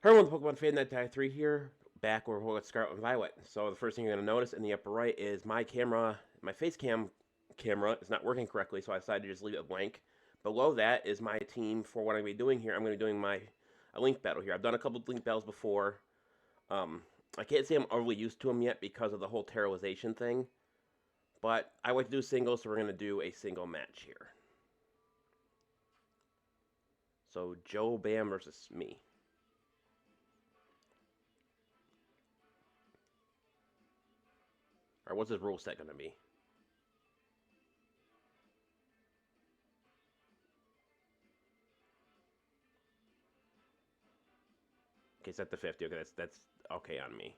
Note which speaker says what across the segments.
Speaker 1: Hello, the Pokemon fan that died 3 here, back where we're with Scarlet and Violet. So the first thing you're going to notice in the upper right is my camera, my face cam camera is not working correctly, so I decided to just leave it blank. Below that is my team for what I'm going to be doing here. I'm going to be doing a link battle here. I've done a couple of link battles before. I can't say I'm overly used to them yet because of the whole terrorization thing, but I like to do singles, so we're going to do a single match here. So Joe Bam versus me. Alright, what's his rule set going to be? Okay, set the 50. Okay, that's okay on me.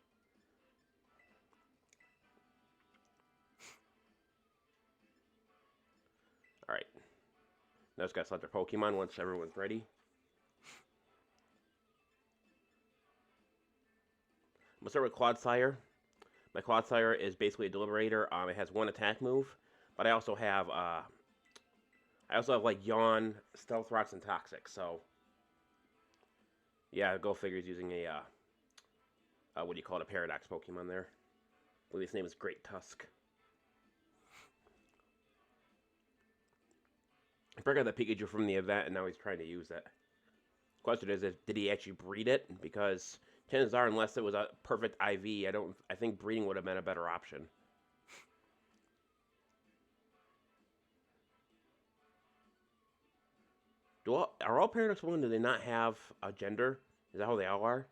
Speaker 1: Alright. Now just gotta select our Pokemon once everyone's ready. I'm gonna start with Clodsire. My Clodsire is basically a Deliberator. It has one attack move, but I also have like Yawn, Stealth Rocks, and Toxic. So yeah, go figures using a what do you call it, a Paradox Pokemon there. I believe his name is Great Tusk. I forgot that Pikachu from the event, and now he's trying to use it. The question is, did he actually breed it? Because chances are, unless it was a perfect IV, I think breeding would have been a better option. Are all Paradox Pokemon, do they not have a gender? Is that how they all are?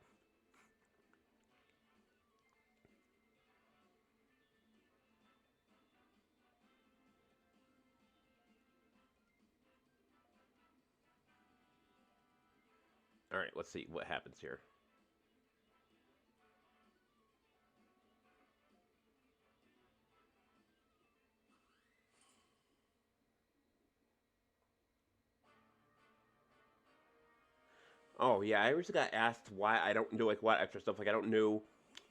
Speaker 1: Alright, let's see what happens here. Oh, yeah, I recently got asked why I don't do, like, what extra stuff. Like, I don't do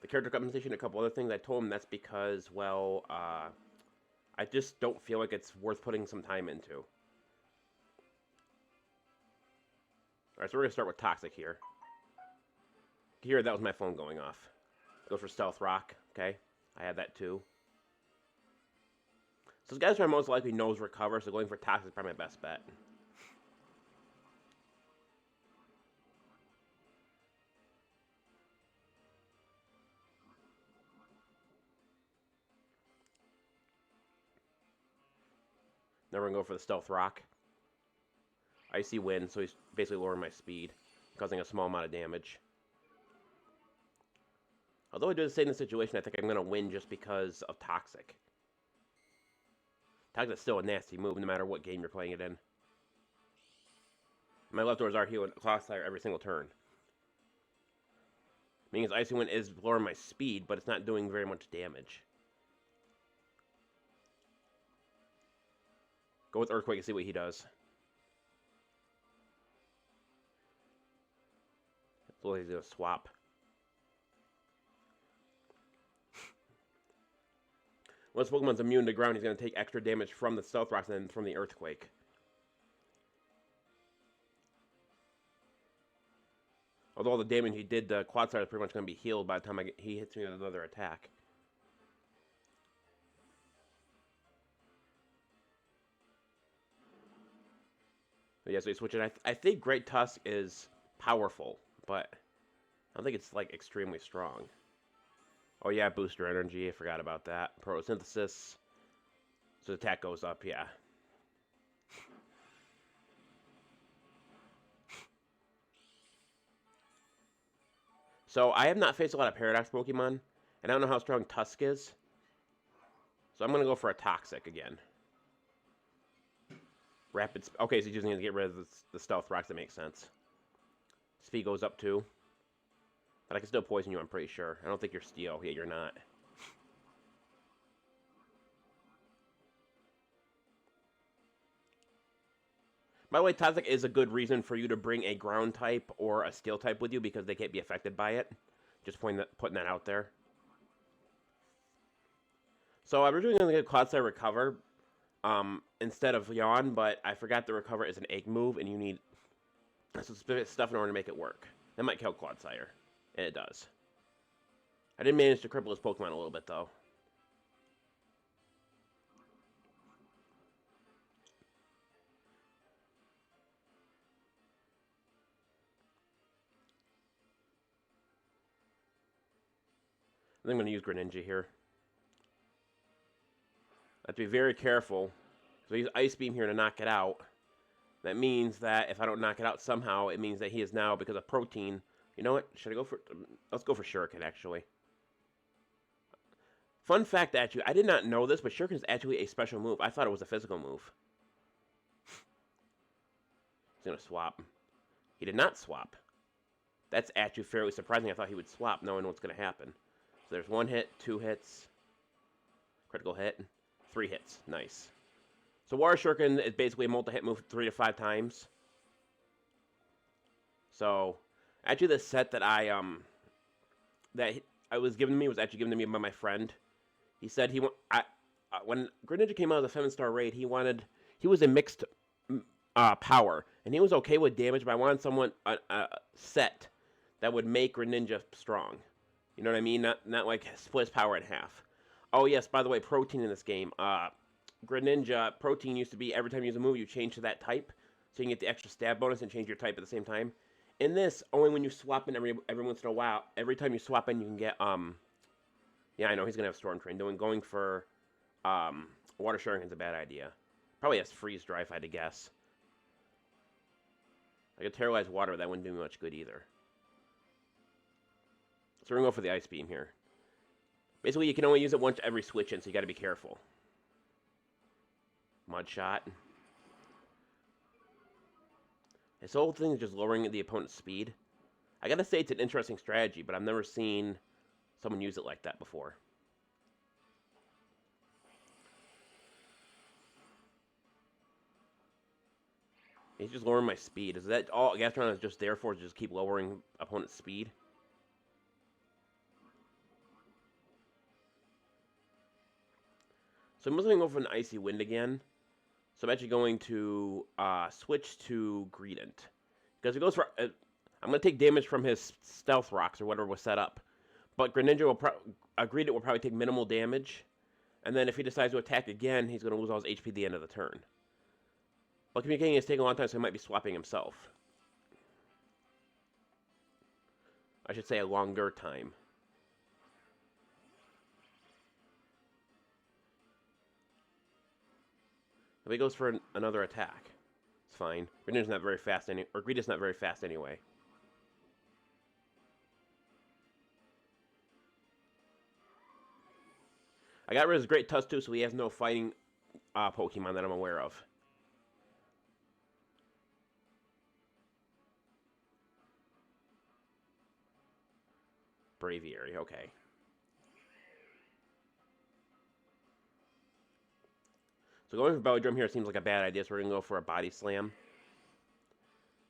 Speaker 1: the character customization and a couple other things. I told him that's because, well, I just don't feel like it's worth putting some time into. Alright, so we're going to start with Toxic here. Here, that was my phone going off. Go for Stealth Rock, okay? I had that too. So this guy's who most likely knows Recover, so going for Toxic is probably my best bet. Now we're going to go for the Stealth Rock. Icy Wind, so he's basically lowering my speed, causing a small amount of damage. Although I do the same in the situation, I think I'm going to win just because of Toxic. Toxic's still a nasty move, no matter what game you're playing it in. My leftovers are healing Clodsire every single turn. Meaning Icy Wind is lowering my speed, but it's not doing very much damage. Go with Earthquake and see what he does. So he's going to swap. Once Pokemon's immune to ground, he's going to take extra damage from the Stealth Rocks and from the Earthquake. Although all the damage he did to Clodsire is pretty much going to be healed by the time he hits me with another attack. But yeah, so he's switching. I think Great Tusk is powerful, but I don't think it's, like, extremely strong. Oh yeah, Booster Energy, I forgot about that. Photosynthesis. So the attack goes up, yeah. So I have not faced a lot of Paradox Pokemon, and I don't know how strong Tusk is. So I'm going to go for a Toxic again. Okay, so he's using it to get rid of the Stealth Rocks, that makes sense. Speed goes up too. But I can still poison you, I'm pretty sure. I don't think you're Steel. Yeah, you're not. By the way, Toxic is a good reason for you to bring a Ground type or a Steel type with you because they can't be affected by it. Just putting that out there. So I was originally going to get Clodsire Recover instead of Yawn, but I forgot the Recover is an egg move, and you need some specific stuff in order to make it work. That might kill Clodsire. And it does. I did manage to cripple his Pokemon a little bit, though. I think I'm going to use Greninja here. I have to be very careful. So I use Ice Beam here to knock it out. That means that if I don't knock it out somehow, it means that he is now, because of Protein... You know what? Should I go for... Let's go for Shuriken, actually. Fun fact, actually, I did not know this, but Shuriken is actually a special move. I thought it was a physical move. He's going to swap. He did not swap. That's actually fairly surprising. I thought he would swap, knowing what's going to happen. So there's 1 hit, 2 hits. Critical hit. 3 hits. Nice. So Water Shuriken is basically a multi-hit move 3 to 5 times. So, actually the set that I was given to me was actually given to me by my friend. He said when Greninja came out as a 7-star raid, he was a mixed power, and he was okay with damage, but I wanted a set that would make Greninja strong. You know what I mean? Not like split his power in half. Oh yes, by the way, Protein in this game. Greninja, Protein used to be every time you use a move, you change to that type, so you can get the extra stab bonus and change your type at the same time. In this, only when you swap in every once in a while, every time you swap in, you can get, yeah, I know, he's going to have Storm Train. Going for, Water Shuriken's a bad idea. Probably has Freeze Dry, if I had to guess. I could Terrorize Water, but that wouldn't do me much good either. So we're going to go for the Ice Beam here. Basically, you can only use it once every switch in, so you got to be careful. Mud Shot. This whole thing is just lowering the opponent's speed. I gotta say it's an interesting strategy, but I've never seen someone use it like that before. He's just lowering my speed. Is that all Gastrodon is just there for, to just keep lowering opponent's speed? So I'm going to go for an Icy Wind again. So I'm actually going to switch to Greedent. Because it goes for... I'm going to take damage from his Stealth Rocks or whatever was set up. But Greninja will Greedent will probably take minimal damage. And then if he decides to attack again, he's going to lose all his HP at the end of the turn. But communicating is taking a long time, so he might be swapping himself. I should say a longer time. If he goes for another attack, it's fine. Greninja's not very fast Greedent's not very fast anyway. I got rid of his Great Tusk too, so he has no fighting Pokemon that I'm aware of. Braviary, okay. So going for Belly Drum here seems like a bad idea, so we're going to go for a Body Slam.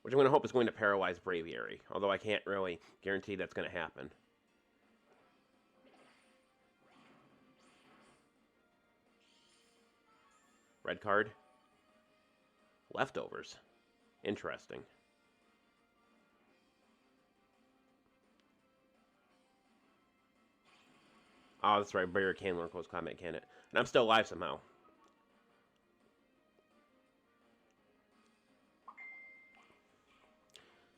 Speaker 1: Which I'm going to hope is going to paralyze Braviary, although I can't really guarantee that's going to happen. Red card. Leftovers. Interesting. Oh, that's right. Barrier can learn close combat, can it? And I'm still alive somehow.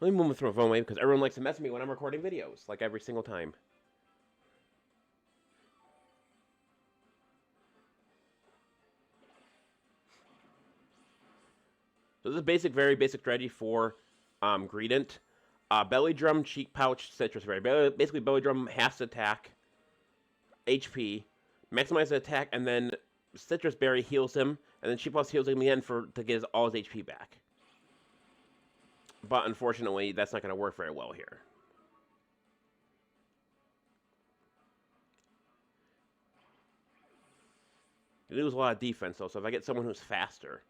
Speaker 1: Let me move my phone away because everyone likes to mess with me when I'm recording videos, like every single time. So this is very basic strategy for Greedent. Belly Drum, Cheek Pouch, Citrus Berry. Basically, Belly Drum halves attack, HP, maximize the attack, and then Citrus Berry heals him, and then Cheek Pouch heals him in the end to get all his HP back. But unfortunately, that's not going to work very well here. You lose a lot of defense, though, so if I get someone who's faster...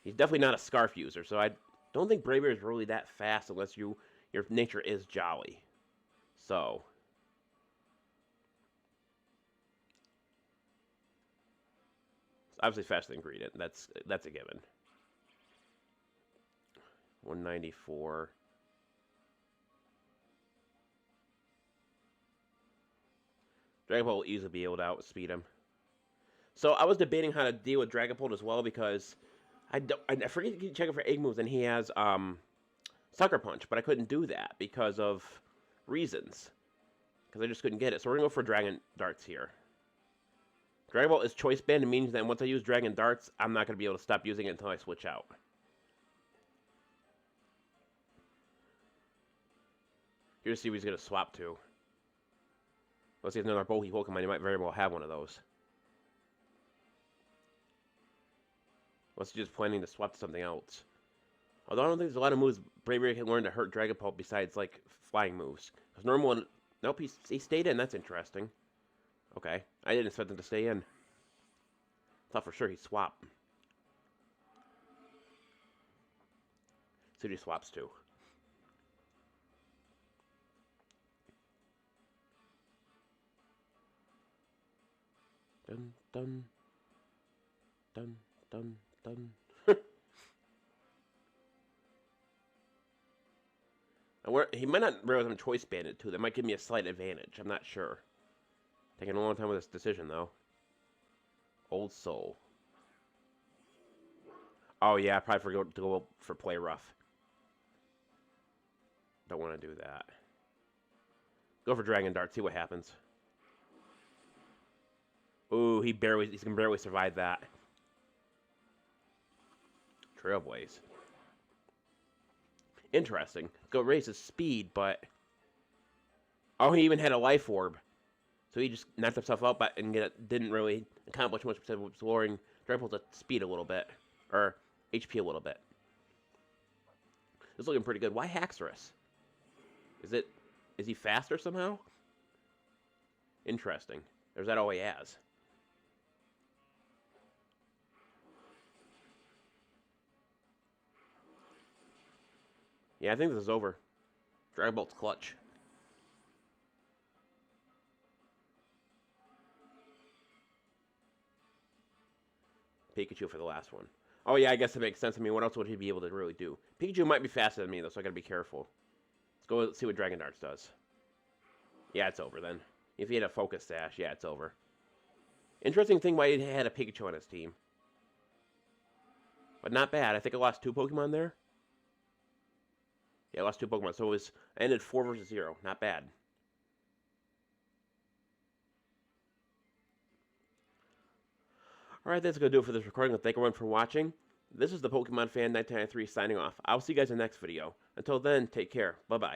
Speaker 1: He's definitely not a Scarf user, so I don't think Braviary is really that fast unless your nature is Jolly. So... It's obviously faster than Greedent. That's a given. 194. Dragapult will easily be able to outspeed him. So I was debating how to deal with Dragapult as well because I forget to keep checking for egg moves, and he has Sucker Punch, but I couldn't do that because of reasons. Because I just couldn't get it. So we're going to go for Dragon Darts here. Dragapult is choice band, meaning that once I use Dragon Darts, I'm not going to be able to stop using it until I switch out. Here's see what he's going to swap to. Let's see if another bulky Pokemon. You might very well have one of those. Unless he's just planning to swap to something else. Although I don't think there's a lot of moves Braviary can learn to hurt Dragapult besides, like, flying moves. Because normal one... Nope, he stayed in. That's interesting. Okay. I didn't expect him to stay in. Thought for sure he'd swap. So he swaps too. Dun, dun. Dun, dun, dun. He might not realize I'm choice banded too. That might give me a slight advantage. I'm not sure. Taking a long time with this decision though. Old Soul. Oh yeah, I probably forgot to go for Play Rough. Don't want to do that. Go for Dragon Dart. See what happens. Ooh, he can barely survive that. Trailblaze. Interesting. Go raise his speed, but... Oh, he even had a Life Orb. So he just knocked himself out and didn't really accomplish much besides lowering Dragapult's speed a little bit. Or HP a little bit. This is looking pretty good. Why Haxorus? Is he faster somehow? Interesting. Or is that all he has? Yeah, I think this is over. Dragapult's clutch. Pikachu for the last one. Oh yeah, I guess that makes sense. I mean, what else would he be able to really do? Pikachu might be faster than me, though, so I gotta be careful. Let's go see what Dragon Darts does. Yeah, it's over then. If he had a Focus Sash, yeah, it's over. Interesting thing why he had a Pikachu on his team. But not bad. I think I lost 2 Pokemon there. Yeah, I lost 2 Pokemon, so I ended 4 versus 0. Not bad. Alright, that's going to do it for this recording. Thank everyone for watching. This is the Pokemon Fan 1993 signing off. I'll see you guys in the next video. Until then, take care. Bye-bye.